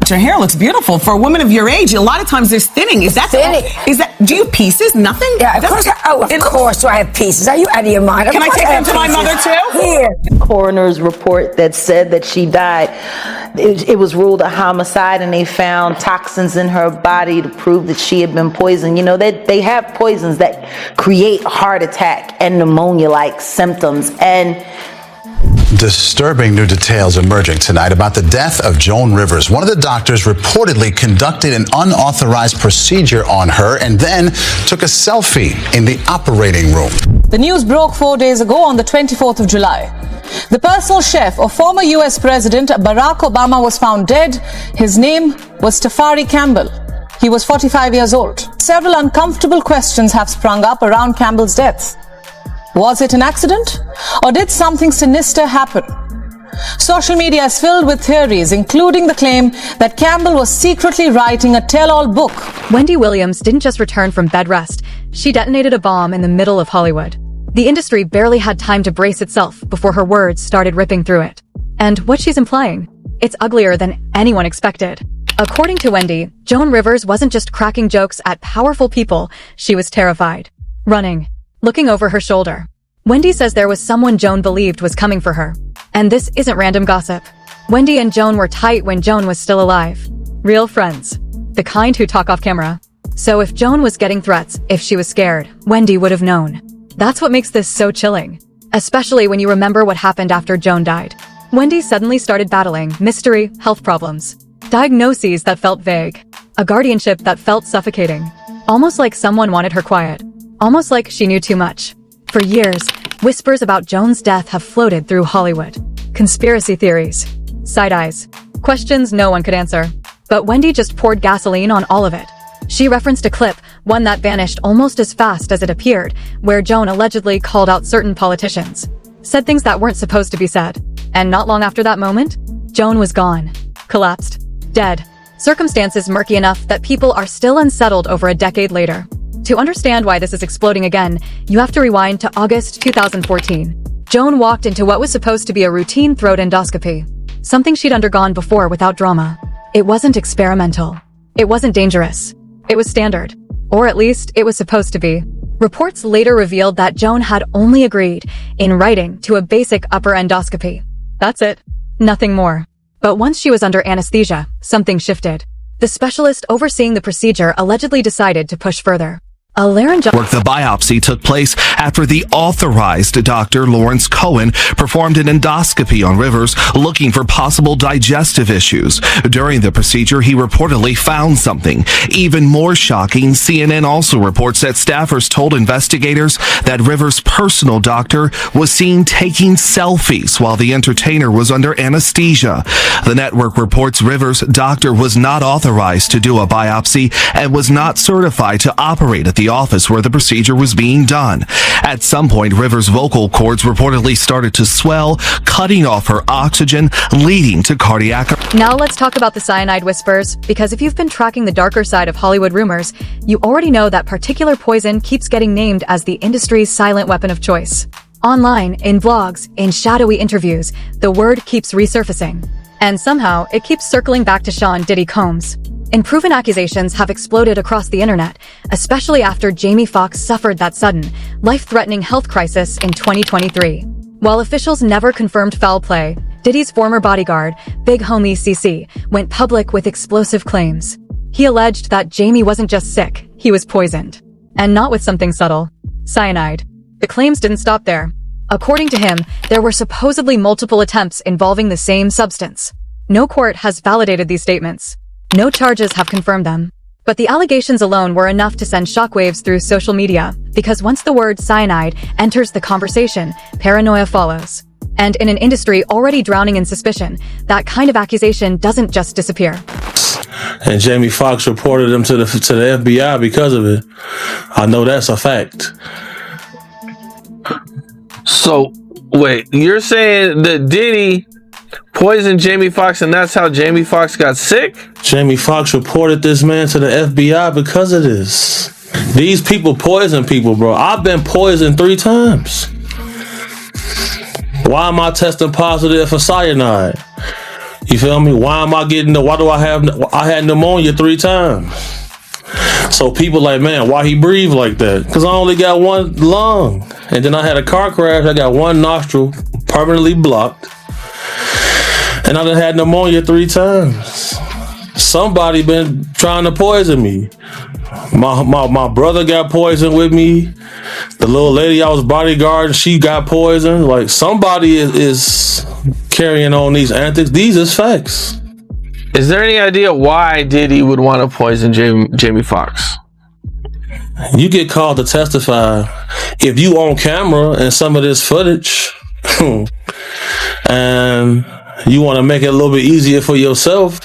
Your hair looks beautiful for a woman of your age. A lot of times there's thinning. Is that do you have pieces? Nothing? Yeah, of course do I have pieces. Are you out of your mind? Can I take them to my mother too? Here. Coroner's report that said that she died, it was ruled a homicide, and they found toxins in her body to prove that she had been poisoned. You know, they have poisons that create heart attack and pneumonia-like symptoms. And disturbing new details emerging tonight about the death of Joan Rivers. One of the doctors reportedly conducted an unauthorized procedure on her and then took a selfie in the operating room. The news broke 4 days ago on the 24th of July. The personal chef of former U.S. President Barack Obama was found dead. His name was Tafari Campbell. He was 45 years old. Several uncomfortable questions have sprung up around Campbell's death. Was it an accident, or did something sinister happen? Social media is filled with theories, including the claim that Campbell was secretly writing a tell-all book. Wendy Williams didn't just return from bed rest. She detonated a bomb in the middle of Hollywood. The industry barely had time to brace itself before her words started ripping through it. And what she's implying, it's uglier than anyone expected. According to Wendy, Joan Rivers wasn't just cracking jokes at powerful people. She was terrified, running, looking over her shoulder. Wendy says there was someone Joan believed was coming for her. And this isn't random gossip. Wendy and Joan were tight when Joan was still alive. Real friends. The kind who talk off camera. So if Joan was getting threats, if she was scared, Wendy would have known. That's what makes this so chilling. Especially when you remember what happened after Joan died. Wendy suddenly started battling mystery, health problems. Diagnoses that felt vague. A guardianship that felt suffocating. Almost like someone wanted her quiet. Almost like she knew too much. For years, whispers about Joan's death have floated through Hollywood. Conspiracy theories. Side eyes. Questions no one could answer. But Wendy just poured gasoline on all of it. She referenced a clip, one that vanished almost as fast as it appeared, where Joan allegedly called out certain politicians. Said things that weren't supposed to be said. And not long after that moment, Joan was gone. Collapsed. Dead. Circumstances murky enough that people are still unsettled over a decade later. To understand why this is exploding again, you have to rewind to August 2014. Joan walked into what was supposed to be a routine throat endoscopy. Something she'd undergone before without drama. It wasn't experimental. It wasn't dangerous. It was standard. Or at least, it was supposed to be. Reports later revealed that Joan had only agreed, in writing, to a basic upper endoscopy. That's it. Nothing more. But once she was under anesthesia, something shifted. The specialist overseeing the procedure allegedly decided to push further. The biopsy took place after the authorized Dr. Lawrence Cohen performed an endoscopy on Rivers looking for possible digestive issues. During the procedure, he reportedly found something. Even more shocking, CNN also reports that staffers told investigators that Rivers' personal doctor was seen taking selfies while the entertainer was under anesthesia. The network reports Rivers' doctor was not authorized to do a biopsy and was not certified to operate at the office where the procedure was being done. At some point, Rivers' vocal cords reportedly started to swell, cutting off her oxygen, leading to cardiac. Now let's talk about the cyanide whispers, because if you've been tracking the darker side of Hollywood rumors, you already know that particular poison keeps getting named as the industry's silent weapon of choice. Online, in vlogs, in shadowy interviews, the word keeps resurfacing. And somehow, it keeps circling back to Sean Diddy Combs. Unproven accusations have exploded across the internet, especially after Jamie Foxx suffered that sudden, life-threatening health crisis in 2023. While officials never confirmed foul play, Diddy's former bodyguard, Big Homie CC, went public with explosive claims. He alleged that Jamie wasn't just sick, he was poisoned. And not with something subtle. Cyanide. The claims didn't stop there. According to him, there were supposedly multiple attempts involving the same substance. No court has validated these statements. No charges have confirmed them. But the allegations alone were enough to send shockwaves through social media, because once the word cyanide enters the conversation, paranoia follows. And in an industry already drowning in suspicion, that kind of accusation doesn't just disappear. And Jamie Foxx reported him to the FBI because of it. I know that's a fact. So, wait, you're saying that Diddy poisoned Jamie Foxx and that's how Jamie Foxx got sick? Jamie Foxx reported this man to the FBI because of this. These people poison people, bro. I've been poisoned 3 times. Why am I testing positive for cyanide? You feel me? Why do I had pneumonia 3 times? So people like, man, why he breathe like that? Because I only got one lung. And then I had a car crash. I got one nostril permanently blocked. And I done had pneumonia 3 times. Somebody been trying to poison me. My brother got poisoned with me. The little lady I was bodyguarding, she got poisoned. Like, somebody is carrying on these antics. These is facts. Is there any idea why Diddy would want to poison Jamie Foxx? You get called to testify if you on camera and some of this footage and you want to make it a little bit easier for yourself.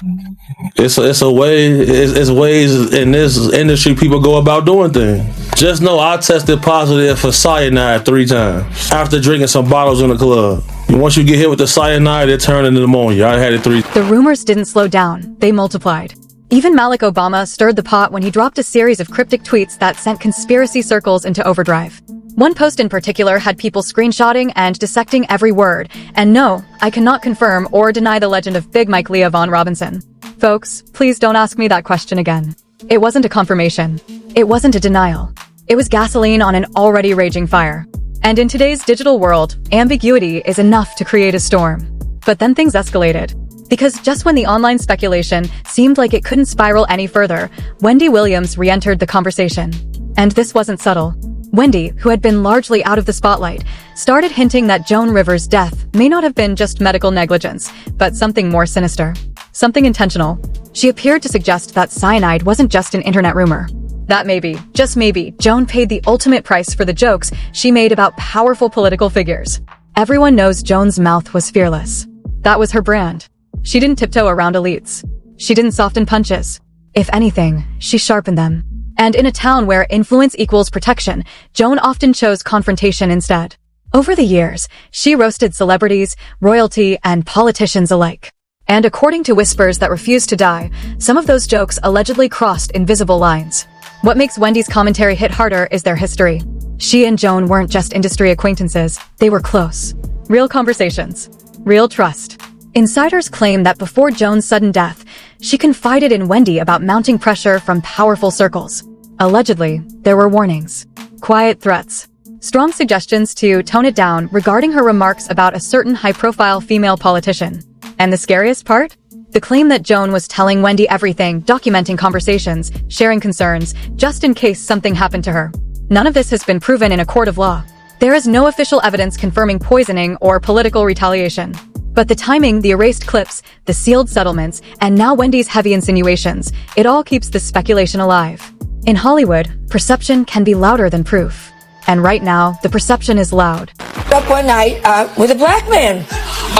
It's ways in this industry people go about doing things. Just know I tested positive for cyanide 3 times after drinking some bottles in the club. Once you get hit with the cyanide, it turned into pneumonia. I had it 3 times. The rumors didn't slow down, they multiplied. Even Malik Obama stirred the pot when he dropped a series of cryptic tweets that sent conspiracy circles into overdrive. One post in particular had people screenshotting and dissecting every word, and no, I cannot confirm or deny the legend of Big Mike Leah Von Robinson. Folks, please don't ask me that question again. It wasn't a confirmation. It wasn't a denial. It was gasoline on an already raging fire. And in today's digital world, ambiguity is enough to create a storm. But then things escalated. Because just when the online speculation seemed like it couldn't spiral any further, Wendy Williams re-entered the conversation. And this wasn't subtle. Wendy, who had been largely out of the spotlight, started hinting that Joan Rivers' death may not have been just medical negligence, but something more sinister. Something intentional. She appeared to suggest that cyanide wasn't just an internet rumor. That maybe, just maybe, Joan paid the ultimate price for the jokes she made about powerful political figures. Everyone knows Joan's mouth was fearless. That was her brand. She didn't tiptoe around elites. She didn't soften punches. If anything, she sharpened them. And in a town where influence equals protection, Joan often chose confrontation instead. Over the years, she roasted celebrities, royalty, and politicians alike. And according to whispers that refused to die, some of those jokes allegedly crossed invisible lines. What makes Wendy's commentary hit harder is their history. She and Joan weren't just industry acquaintances, they were close. Real conversations. Real trust. Insiders claim that before Joan's sudden death, she confided in Wendy about mounting pressure from powerful circles. Allegedly, there were warnings, quiet threats, strong suggestions to tone it down regarding her remarks about a certain high-profile female politician. And the scariest part? The claim that Joan was telling Wendy everything, documenting conversations, sharing concerns, just in case something happened to her. None of this has been proven in a court of law. There is no official evidence confirming poisoning or political retaliation. But the timing, the erased clips, the sealed settlements, and now Wendy's heavy insinuations, it all keeps the speculation alive. In Hollywood, perception can be louder than proof. And right now, the perception is loud. Up one night with a black man.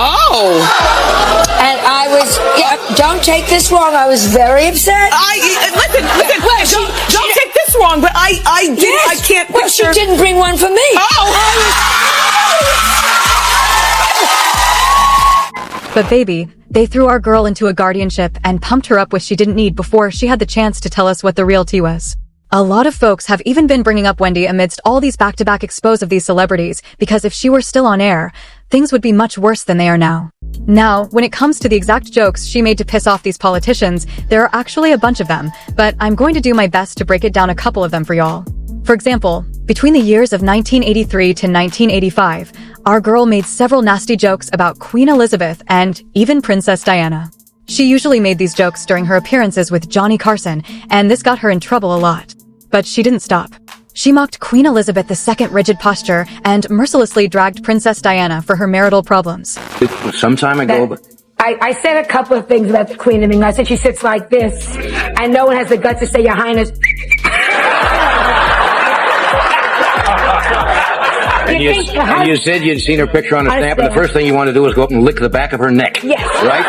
Oh! And I was, don't take this wrong, I was very upset. Listen, don't take this wrong, but I can't Well, picture. she didn't bring one for me. But baby, they threw our girl into a guardianship and pumped her up with she didn't need before she had the chance to tell us what the real tea was. A lot of folks have even been bringing up Wendy amidst all these back-to-back expos of these celebrities, because if she were still on air, things would be much worse than they are now. Now, when it comes to the exact jokes she made to piss off these politicians, there are actually a bunch of them, but I'm going to do my best to break it down a couple of them for y'all. For example, between the years of 1983 to 1985, our girl made several nasty jokes about Queen Elizabeth and even Princess Diana. She usually made these jokes during her appearances with Johnny Carson, and this got her in trouble a lot. But she didn't stop. She mocked Queen Elizabeth II's rigid posture and mercilessly dragged Princess Diana for her marital problems. Some time ago... I said a couple of things about the Queen of England. I said she sits like this, and no one has the guts to say, Your Highness. And you said you'd seen her picture on a stamp, and the first thing you want to do is go up and lick the back of her neck. Yes. Right?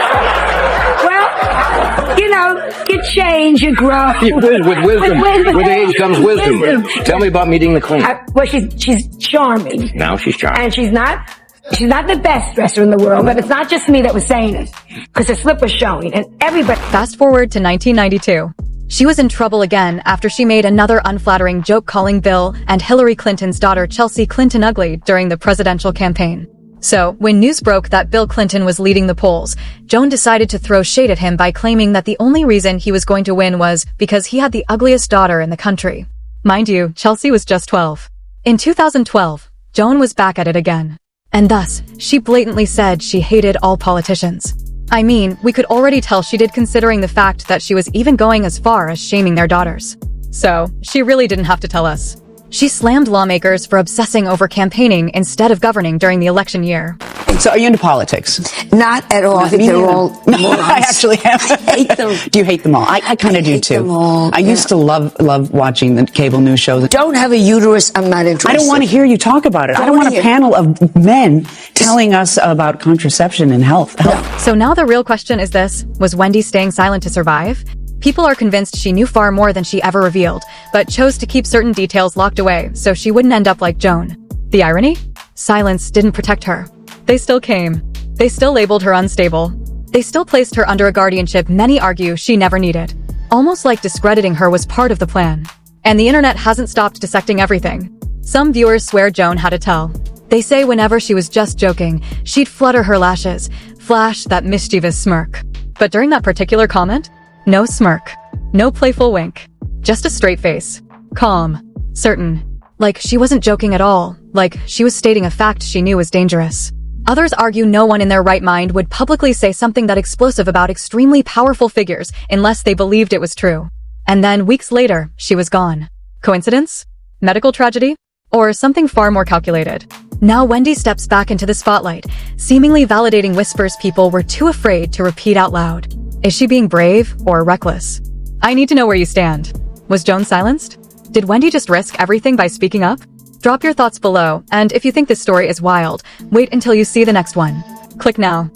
Well, you know, you change, you grow. With wisdom. With age comes wisdom. Tell me about meeting the Queen. Well, she's charming. Now she's charming. And she's not the best dresser in the world, but it's not just me that was saying it, because her slip was showing, and everybody... Fast forward to 1992. She was in trouble again after she made another unflattering joke calling Bill and Hillary Clinton's daughter Chelsea Clinton ugly during the presidential campaign. So, when news broke that Bill Clinton was leading the polls, Joan decided to throw shade at him by claiming that the only reason he was going to win was because he had the ugliest daughter in the country. Mind you, Chelsea was just 12. In 2012, Joan was back at it again. And thus, she blatantly said she hated all politicians. I mean, we could already tell she did, considering the fact that she was even going as far as shaming their daughters. So, she really didn't have to tell us. She slammed lawmakers for obsessing over campaigning instead of governing during the election year. So are you into politics? Not at all. I think they're all morons. I actually have. I hate them. Do you hate them all? I kind of do too. Them all. I used to love watching the cable news shows. Don't have a uterus. I'm not interested. I don't want to hear you talk about it. I don't want a panel of men telling us about contraception and health. So now the real question is this: was Wendy staying silent to survive? People are convinced she knew far more than she ever revealed, but chose to keep certain details locked away so she wouldn't end up like Joan. The irony? Silence didn't protect her. They still came. They still labeled her unstable. They still placed her under a guardianship many argue she never needed. Almost like discrediting her was part of the plan. And the internet hasn't stopped dissecting everything. Some viewers swear Joan had a tell. They say whenever she was just joking, she'd flutter her lashes, flash that mischievous smirk. But during that particular comment, no smirk, no playful wink, just a straight face, calm, certain, like she wasn't joking at all, like she was stating a fact she knew was dangerous. Others argue no one in their right mind would publicly say something that explosive about extremely powerful figures unless they believed it was true. And then weeks later, she was gone. Coincidence? Medical tragedy? Or something far more calculated? Now Wendy steps back into the spotlight, seemingly validating whispers people were too afraid to repeat out loud. Is she being brave or reckless? I need to know where you stand. Was Joan silenced? Did Wendy just risk everything by speaking up? Drop your thoughts below, and if you think this story is wild, wait until you see the next one. Click now.